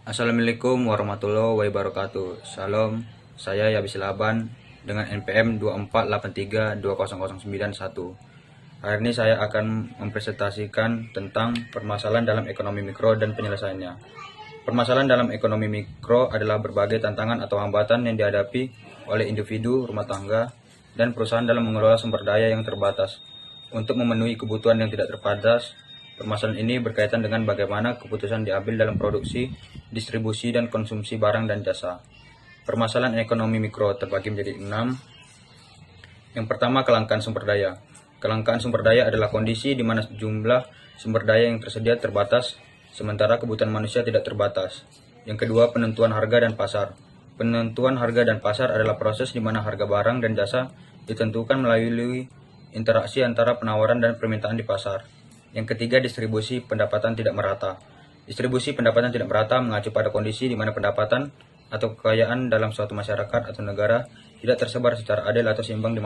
Assalamualaikum warahmatullahi wabarakatuh. Salam, saya Yabis Laban dengan NPM 2483200991. Hari ini saya akan mempresentasikan tentang permasalahan dalam ekonomi mikro dan penyelesaiannya. Permasalahan dalam ekonomi mikro adalah berbagai tantangan atau hambatan yang dihadapi oleh individu, rumah tangga, dan perusahaan dalam mengelola sumber daya yang terbatas. Untuk memenuhi kebutuhan yang tidak terbatas, permasalahan ini berkaitan dengan bagaimana keputusan diambil dalam produksi, distribusi, dan konsumsi barang dan jasa. Permasalahan ekonomi mikro terbagi menjadi 6. Yang pertama, kelangkaan sumber daya. Kelangkaan sumber daya adalah kondisi di mana jumlah sumber daya yang tersedia terbatas, sementara kebutuhan manusia tidak terbatas. Yang kedua, penentuan harga dan pasar. Penentuan harga dan pasar adalah proses di mana harga barang dan jasa ditentukan melalui interaksi antara penawaran dan permintaan di pasar. Yang ketiga, distribusi pendapatan tidak merata. Distribusi pendapatan tidak merata mengacu pada kondisi di mana pendapatan atau kekayaan dalam suatu masyarakat atau negara tidak tersebar secara adil atau seimbang di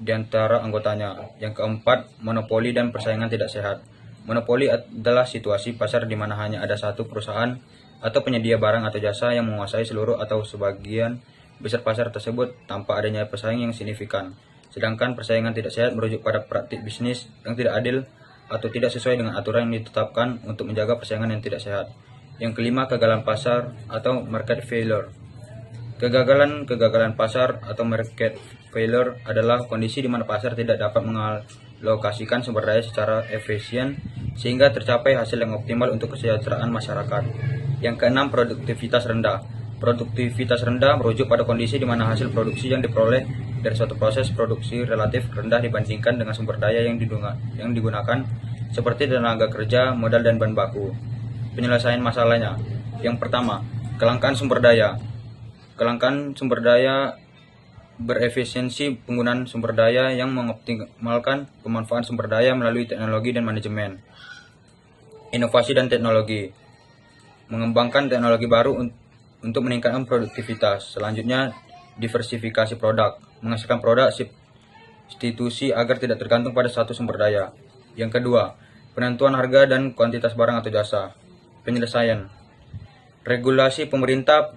antara anggotanya. Yang keempat, monopoli dan persaingan tidak sehat. Monopoli adalah situasi pasar di mana hanya ada satu perusahaan atau penyedia barang atau jasa yang menguasai seluruh atau sebagian besar pasar tersebut tanpa adanya pesaing yang signifikan. Sedangkan persaingan tidak sehat merujuk pada praktik bisnis yang tidak adil atau tidak sesuai dengan aturan yang ditetapkan untuk menjaga persaingan yang tidak sehat. Yang kelima, kegagalan pasar atau market failure. Kegagalan pasar atau market failure adalah kondisi di mana pasar tidak dapat mengalokasikan sumber daya secara efisien sehingga tercapai hasil yang optimal untuk kesejahteraan masyarakat. Yang keenam, produktivitas rendah. Produktivitas rendah merujuk pada kondisi di mana hasil produksi yang diperoleh dari suatu proses produksi relatif rendah dibandingkan dengan sumber daya yang digunakan seperti tenaga kerja, modal, dan bahan baku. Penyelesaian masalahnya. Yang pertama, kelangkaan sumber daya. Kelangkaan sumber daya berefisiensi penggunaan sumber daya yang mengoptimalkan pemanfaatan sumber daya melalui teknologi dan manajemen. Inovasi dan teknologi. Mengembangkan teknologi baru untuk meningkatkan produktivitas. Selanjutnya, diversifikasi produk. Menghasilkan produk substitusi agar tidak tergantung pada satu sumber daya. Yang kedua, penentuan harga dan kuantitas barang atau jasa. Penyelesaian. Regulasi pemerintah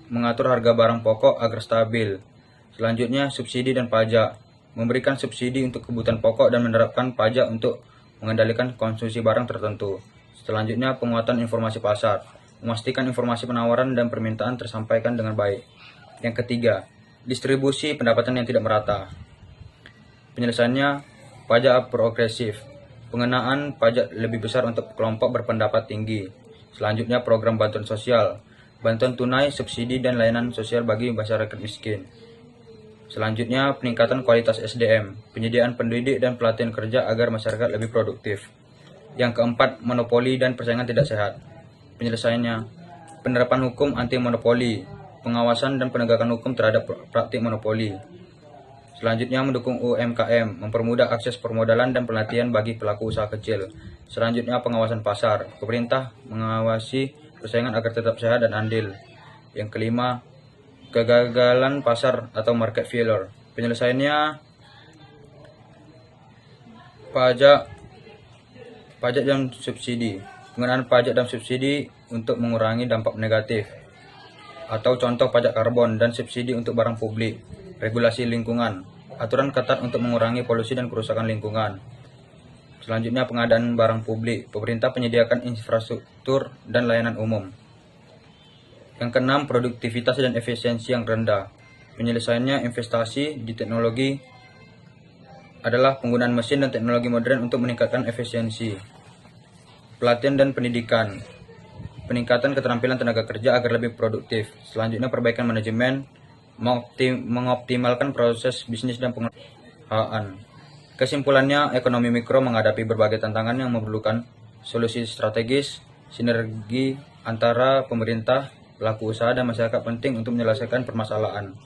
mengatur harga barang pokok agar stabil. Selanjutnya, subsidi dan pajak. Memberikan subsidi untuk kebutuhan pokok dan menerapkan pajak untuk mengendalikan konsumsi barang tertentu. Selanjutnya, penguatan informasi pasar. Memastikan informasi penawaran dan permintaan tersampaikan dengan baik. Yang ketiga, distribusi pendapatan yang tidak merata. Penyelesaiannya, pajak progresif. Pengenaan pajak lebih besar untuk kelompok berpendapat tinggi. Selanjutnya, program bantuan sosial. Bantuan tunai, subsidi, dan layanan sosial bagi masyarakat miskin. Selanjutnya, peningkatan kualitas SDM. Penyediaan pendidik dan pelatihan kerja agar masyarakat lebih produktif. Yang keempat, monopoli dan persaingan tidak sehat. Penyelesaiannya, penerapan hukum anti monopoli, pengawasan dan penegakan hukum terhadap praktik monopoli. Selanjutnya, mendukung UMKM, mempermudah akses permodalan dan pelatihan bagi pelaku usaha kecil. Selanjutnya, pengawasan pasar. Pemerintah mengawasi persaingan agar tetap sehat dan adil. Yang kelima, kegagalan pasar atau market failure. Penyelesaiannya, pajak dan subsidi. Penggunaan pajak dan subsidi untuk mengurangi dampak negatif, atau contoh pajak karbon dan subsidi untuk barang publik. Regulasi lingkungan, aturan ketat untuk mengurangi polusi dan kerusakan lingkungan. Selanjutnya, pengadaan barang publik. Pemerintah menyediakan infrastruktur dan layanan umum. Yang keenam, produktivitas dan efisiensi yang rendah. Penyelesaiannya, investasi di teknologi adalah penggunaan mesin dan teknologi modern untuk meningkatkan efisiensi. Pelatihan dan pendidikan. Peningkatan keterampilan tenaga kerja agar lebih produktif. Selanjutnya, perbaikan manajemen, mengoptimalkan proses bisnis dan pengelolaan. Kesimpulannya, ekonomi mikro menghadapi berbagai tantangan yang memerlukan solusi strategis. Sinergi antara pemerintah, pelaku usaha, dan masyarakat penting untuk menyelesaikan permasalahan.